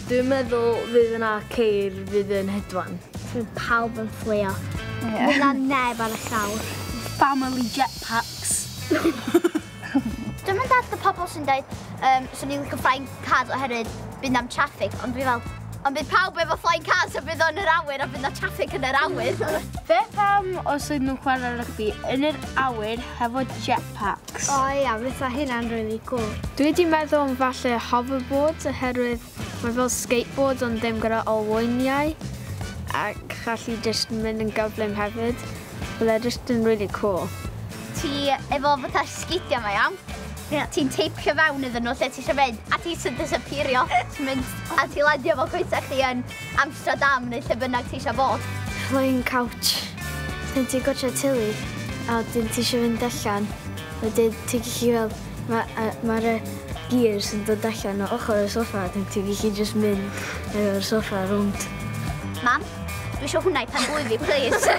Dwi'n meddwl fydd yna ceir fydd yn hedfan. Fydd pawb yn fflio. Fydd yna neb ar y llawr. Family jetpacks. Dwi'n mynd at y pobl sy'n dweud swn i'n licio flying cars oherwydd bydd am traffic, ond dwi fel, ond bydd pawb efo flying cars a bydd o'n yr awyr a bydd na traffic yn yr awyr. Beth am os ydyn nhw'n chwarae rygbi yn yr awyr hefo jetpacks? O ia, fydd hynna'n really cool. Dwi wedi meddwl am falle hoverboards oherwydd mae fel skateboards ond dim gyda olwyniau ac gallu jyst mynd yn gyflym hefyd. Bydd e jyst yn really cool. Ti efo fatha sgidio mae iawn. Ti'n teipio fewn iddyn nhw lle ti eisiau mynd, a ti sy'n disappeario. Ti'n mynd a ti landio fel coesa chdi yn Amsterdam neu lle bynnag ti eisiau bod. Flying couch. Dyn ti gotcha tili a dyn ti eisiau fynd allan. Wedyn ti'n gallu fel, mae'r gears yn dod allan o ochr y soffa, dyn ti'n gallu just mynd efo'r soffa rownd. Mam, dwi eisiau hwnna i pen blwyfi, please.